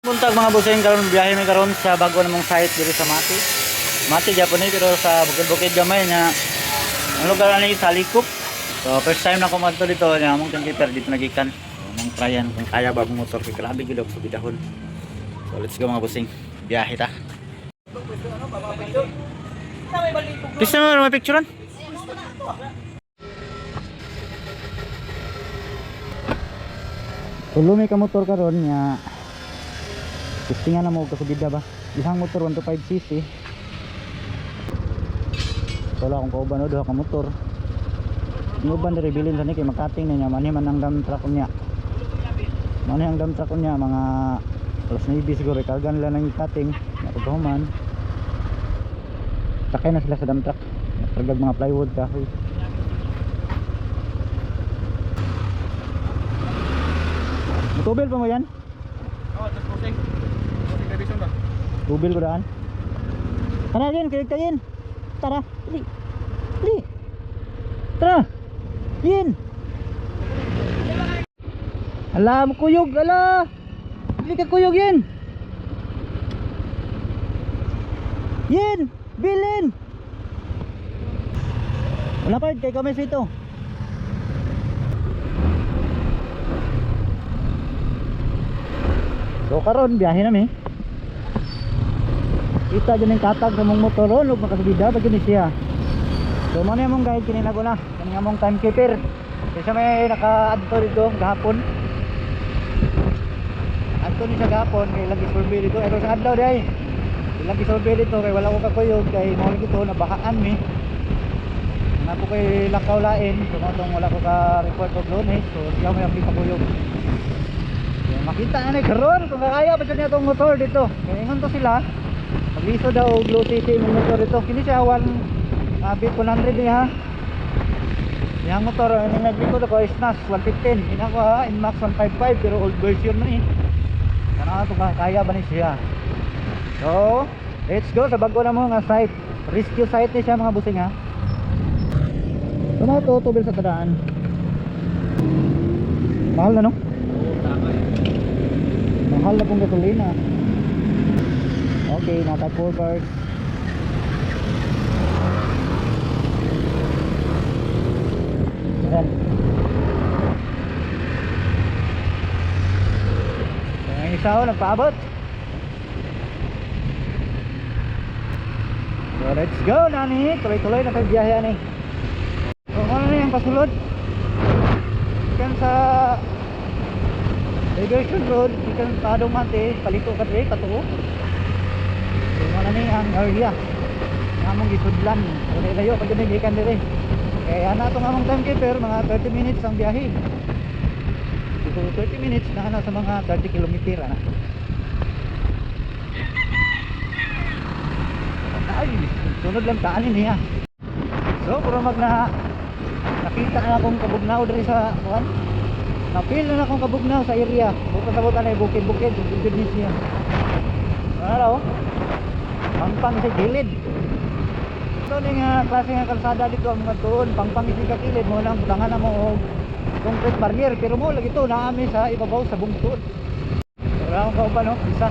Buntag mga busing karon biyahe mi karon sa bago namong site diri sa Mati. Mati gyapon ni pero sa bukid-bukid gamay nya. Ang lugar ani sa Likop. So first time na ko madto dito nya among tangkiper dito nagikan. So nang tryan kung kaya ba ang motor kay grabe gid og subidahon. So let's go mga busing. Biyahe ta. Gusto mo may picturean? Tulumi ka motor karon nya. Testingan na mo kasubida ba? Isang motor 125cc. Wala akong kauban o doha ka motor. Yung uban diri bilin sa ni kay makating na niya manhi man ang dump truck niya. Manhi ang dump truck niya mga alas 9 siguro kargan lang ng cutting na pagkahuman. Sakay na sila sa dump truck. Kargag mga plywood kahoy. Mutubel pa mo yan? Oh, just crossing. Crossing division ba? Tubil ko daan. Tara din, kayin. Tara, li. Li. Tara. Yin. Ala, kuyog, ala. Li ka kuyog yin. Yin, bilin. Wala pa kay kami sito. So karon biyahe nami. Kita dyan yung katag sa mong motor o lug makasubida ba gini siya. So mo na mong guide kini nago na. Kani nga mong timekeeper. Kasi may naka-adto dito gahapon. Adto ni sa gahapon kay lagi survey dito. Pero sa adlaw day. Lagi survey dito kay wala ko kakuyog kay mo lagi to nabahaan mi. Nga po kay lakaw lain. So matong wala ko ka report of loan eh. So siya may apli kakuyog. Makita na ni karon kung kaya ba niya tong motor dito. Kaya ingon to sila. Magliso daw og low cc ng motor dito. Kini siya 1 bit 100 ni ha. Yang motor ini nagliko ko is NAS 115. Ina ko ha Inmax 155 pero old version na eh. Kana to kaya ba ni siya. So, let's go sa bago na mo nga site. Rescue site ni siya mga busing ha. Tumato tubil sa tadaan. Mahal na no? Mahal na pong gasolina. Okay, naka covered. Yan. Yung isa o, nagpaabot. So let's go nani. Tuloy-tuloy na tayo biyahe ani. So ano na yung pasulod? Ikan sa Diversion Road, ikan sa Padong Mante, paliko ka dre, katuo. So ano na ang area. Namong isudlan. So layo pa dyan ikan dire. Kaya na ito nga mong timekeeper, mga 30 minutes ang biyahe. Dito 30 minutes na sa mga 30 kilometer na. Ay, sunod lang taanin niya. So, puro nakita na akong kabugnaw diri sa kuan. Napil na akong kabugnaw sa area. Buta-buta na bukid-bukid, bukid ni siya. Ano? Pangpang sa gilid. Ito ning klase nga kalsada dito ang mga tuon, pangpang sa gilid mo lang butangan na mo og concrete barrier pero mo lagi to naami sa ibabaw sa bungtod. Wala akong kauban no, isa.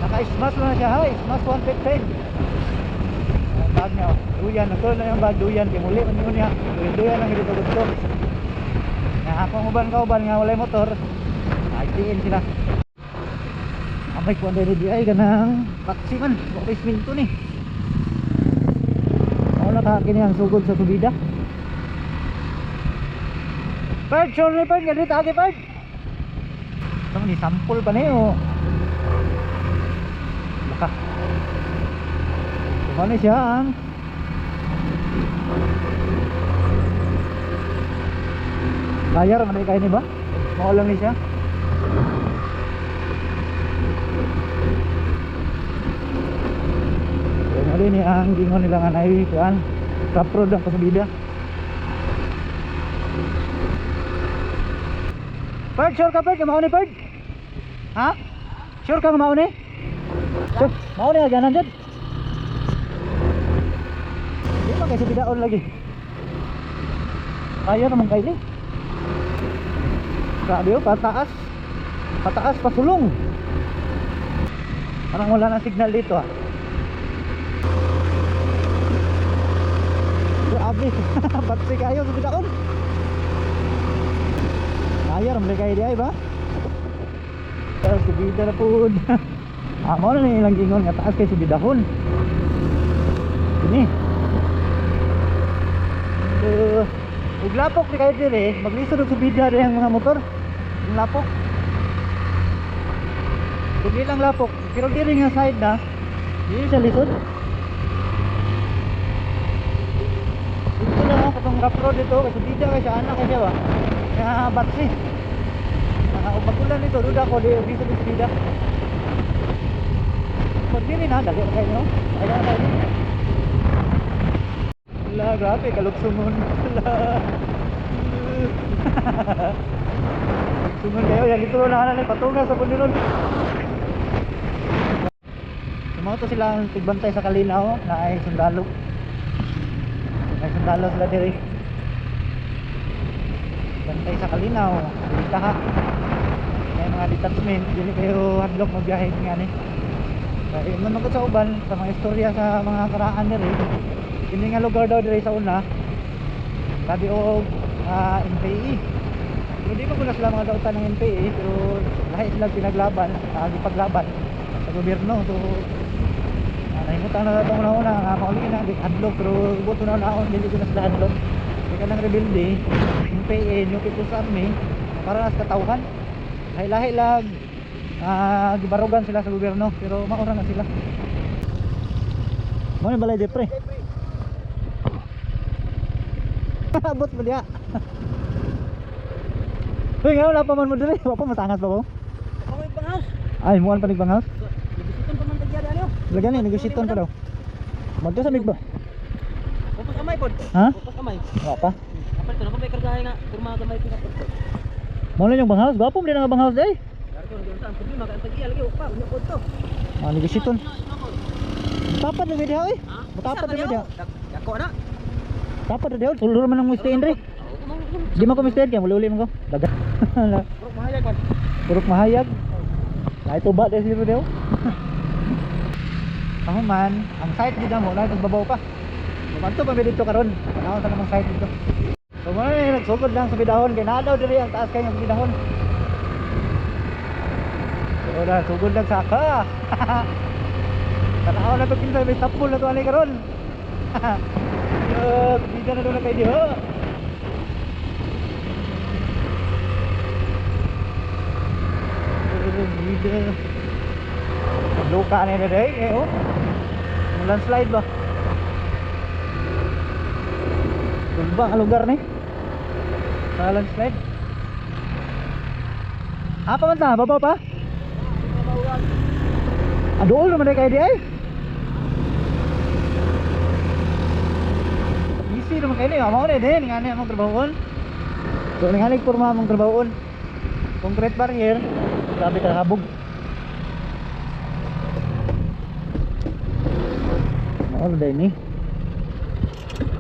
Naka-smash na siya ha, smash 150. Bag niya, duyan, nagtuloy na yung bag duyan, kaya muli man yun niya, duyan ang dito gusto. Nakakong uban-kauban nga walay motor, ITN sila. Amay ko ang ready ay ganang taxi man, bakit minto ni. Ako nakakini ang sugod sa subida. Perd, sure ni Perd, ganit agi Perd. Ito ni sample pa niyo. Laka. Ano siya ang layar man kayo ni ba? Maulang ni siya. Kaya mali ni ang gingon nila nga nahi kuan top road ang pasubida. Perd, sure ka Perd? Mauni Perd? Ha? Sure ka mauni? Sure, mauni nga ganan dyan. Kasi bidaon lagi. Kaya naman kaili. Grabe oh, pataas. Pataas pasulong. Parang wala na signal dito ah. Grabe. Patsi kayo sa bidaon. Ayar, mali kayo di ay ba? Pero subida na po. Amo na nilang ingon nga taas kay subidahon. Ini. Ug lapok di kayo dire, maglisod og subida di ang mga motor. Yung lapok. Kundi lang lapok, pero diri nga side na, diri sa lisod. Dito lang ako katong rough road dito, kasi dito kay sa anak kay siya ba? Kaya batsi. Pag-ulan nito, duda ko dito sa bida. Pag diri na, dali kayo no? Kaya na tayo. Wala, grabe, kaluksungon. Wala. Sungon kayo, yan ito na halal, patunga sa Bundiron. Sumato sila ang tigbantay sa Kalinaw na ay sundalo. May sundalo sila diri. Bantay sa Kalinaw, dito ha. May mga detachment, dili kayo hadlok magbiyahe nga ni. Kaya man ko sa uban sa mga istorya sa mga karaan diri. Kini nga lugar daw diri sa una. Sabi og NPE. Hindi pa muna sila mga dautan ng NPA pero lahat sila pinaglaban, gipaglaban sa gobyerno. So nahimutan na itong una nga mauli na hadlok pero buto na naon dili ko na sila hadlok. Hindi ka ng rebelde, NPA, New People's Army para sa katauhan. Lahi-lahi lang gibarugan sila sa gobyerno pero maura na sila. Mo ni balay depre. Abot mo diha. Uy, nga wala pa man mo dali. Wala pa matangas pa ko. Ako may panghaus. Ay, muan pa nigbang house. Negositon pa man tagyada niyo. Lagyan ni, negositon pa daw. Magto sa migba. Pupos amay pod. Ha? Pupos amay. Wala pa. Apal to na ko may kargahay nga kurma gamay pinapot. Mo lang yung bang house. Gwapo mo din ang bang house day. Karto ndio sa problema ka tagya lagi pa unya pod to. Negositon. Tapat na diha oy. Ha? Tapat na diha. Dako na. Tapat na diha. Tulur man ang mo stay Andre. Di man ko mister kaya uli mo ko. Dagat. Bro mahayag man. Purok mahayag. Na ito ba dahil daw? Ako man, ang site dito mo, na babaw pa. Magto pa dito karon. Ano sa namang site dito. So mo na nagsugod lang sa bidahon kay naa daw diri ang taas kay ng bidahon. So na sugod lang sa ka. Tanaw na to kinsa may tapol na to ani karon. Yo, bida na do na kay diho. Bida. Luka na na day, eh oh. Landslide ba? Tulba ang lugar ni. Sa landslide. Apa man ta? Babaw pa? Aduol naman kayo di ay. Easy naman kayo ni. Amaw na din. Nga na among trabahon. So nangalig porma among trabahon. Concrete barrier. Grabe ka habog. Ano dahil ni?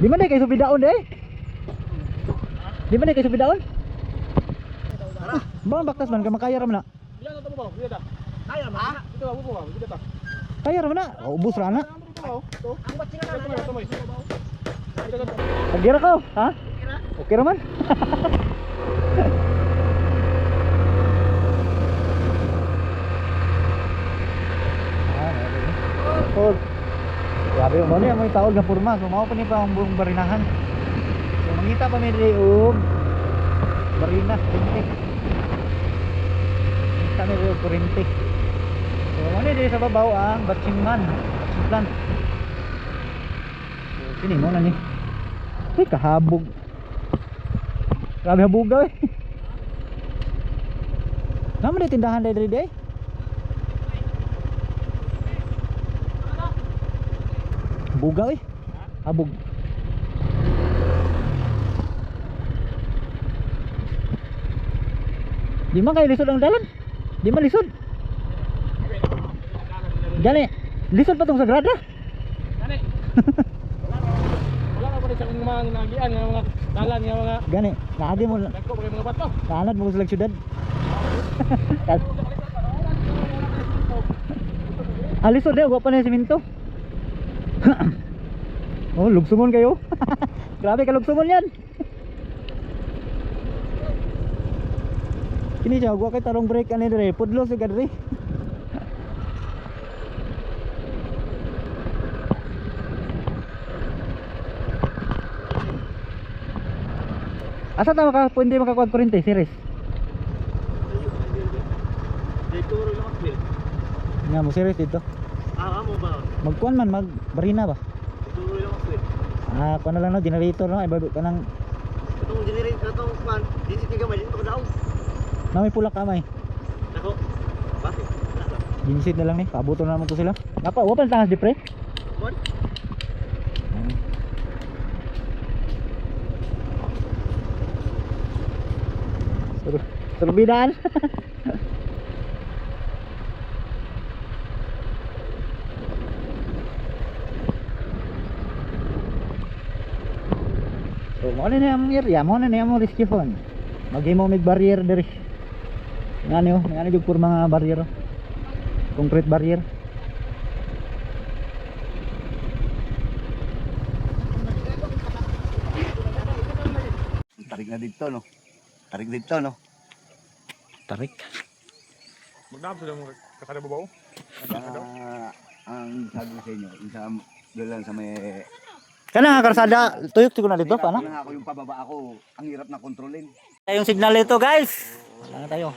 Di man kayo subidaon dahil? Di man kayo subidaon? Bang baktas man, kamakaya raman na. Bila na to mo ba? Bila ta. Kaya man. Ito ba bubo ba? Bila ta. Kaya raman na, ubus rana. Ang batsinga na tumoy. Pagira ka, ha? Okay raman? Oh, grabe mo niya may taol na porma. So mao pa ni pa ang buong barinahan. So mangita pa mi diri og barina, kurinti. Kita mi diri og kurinti. So mo ni diri sa babaw ang batchingman, batching plant. So kini mo na ni. Ay kahabog. Grabe habugaw eh. Naman di tindahan diri diri. Bugaw eh. Habog. Di man kayo lisod ang dalan. Di man lisod. Gani. Lisod pa tong sa grada. Gani. Wala ka pa rin sa mga nagian ng mga dalan ng mga Gani. Naagi mo. dagko mga mga bato. Kaanad mo sa syudad. Alisod na, huwag pa na yung siminto. Oh, lugsungon kayo. Grabe ka lugsungon yan. Kini siya, huwag kayo tarong break ano dre. Pudlos yung kadre. Asa ta pwede makakuha kurente, series? Dito rin lang ako. Nga mo series dito. Mo ba? Magkuan man, magbarina ba? Dito rin lang ako. Kuan na lang no, generator no, ibago ka ng Itong generator itong pan, dito tiga may dito daw. na may pula kamay. Nako. Bakit? Ginsid na lang ni, paabuto na naman to sila. Napa, wa pa tangas di pre? Mon? Turbidaan. So, mo na yung area, mo na yung rescue phone. Magay mo may barrier diri. Ngano yung pur mga barrier. Concrete barrier. Tarik na dito no. Tarik dito no. Tarik. Magdam sila mga kasada babaw. Ang sabi ko sa inyo, isa doon sa may Kana nga karsada, tuyok siguro na dito pa na. ako yung pababa ako, ang hirap na kontrolin. Tayong signal ito guys. Wala na tayo.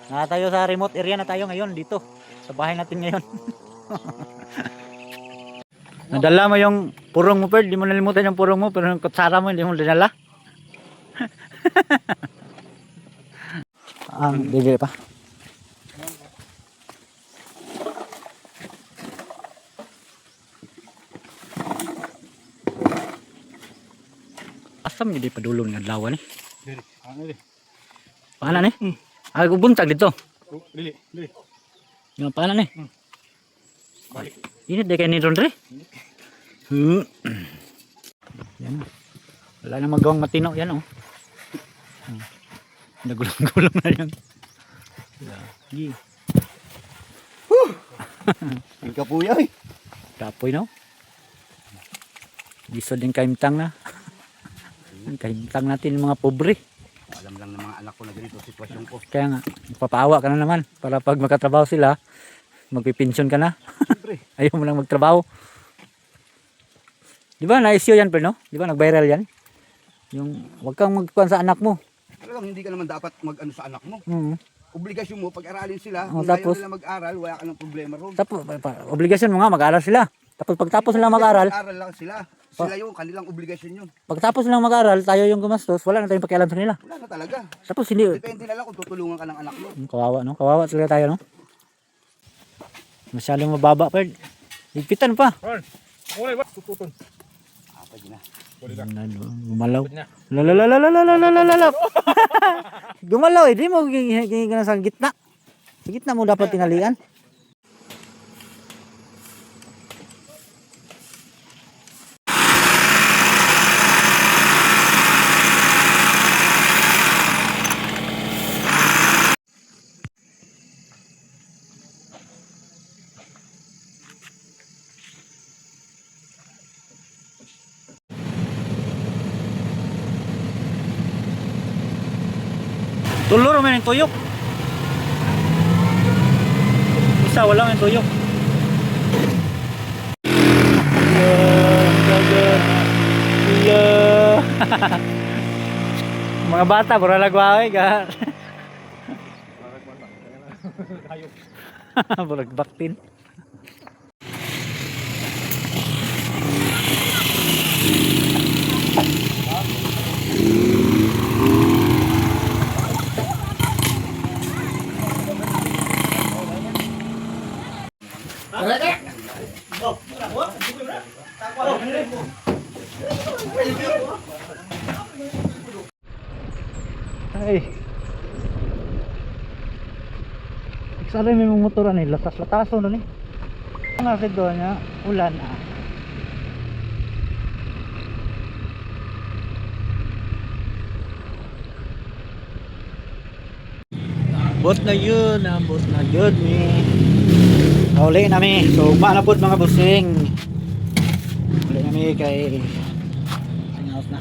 Na tayo sa remote area na tayo ngayon dito. Sa bahay natin ngayon. Nadala mo yung purong mo, Perd. Di mo nalimutan yung purong mo. Pero yung kutsara mo, hindi mo dinala. Bibili pa. Asam hindi padulong ng adlaw ni. Dili. Ano di? Paano ni? Buntag dito. Dili, dili. Yung paano ni? Balik. Init di kayo ni Ron, Re? Yan. Wala na magawang matino. Yan, oh. Nagulong-gulong na yan. Lagi. Ikapuya eh. Tapoy, no? Lisod din kaimtang na. Kaimtang natin yung mga pobre. Alam lang ng mga anak ko na ganito sitwasyon ko. Kaya nga, magpapaawa ka na naman. Para pag makatrabaho sila, magpipensyon ka na. Ayaw mo lang magtrabaho. Di ba, na-issue yan, pero no? Di ba, nag-viral yan? Yung, wag kang magkuhan sa anak mo. Talagang hindi ka naman dapat mag-ano sa anak mo. Obligasyon mo, pag-aralin sila, Oh, kung tapos? ayaw nila mag-aral, wala ka ng problema ron. Tapos, obligasyon mo nga, mag-aaral sila. Tapos pagtapos nila mag-aaral, Mag-aral lang sila. Sila yung kanilang obligasyon yun. pagtapos nilang mag-aaral, tayo yung gumastos, wala na tayong pakialam sa nila. Wala na talaga. Tapos hindi, Depende na lang kung tutulungan ka ng anak mo. kawawa, no? Kawawa talaga tayo, no? Masyadong mababa, Perd. Higpitan pa. Hon. Mulai ba? Tututon. Pwede na. Pwede na. Gumalaw. Pwede na. Lalalalalalalalalala. Gumalaw, eh. Di mo gigana sa gitna. Sa gitna mo dapat tinalian. Tulor man yung tuyok. Isa wala man yung tuyok. Mga bata pura lagwaway ka. Burag baktin. Ay. Sana may mga motoran eh, latas-lataso na ni. Ang asid doon niya, ulan ah. Bot na yun, bot na yun ni. Uli nami. So manapod mga busing. Uli nami kay Singaos na.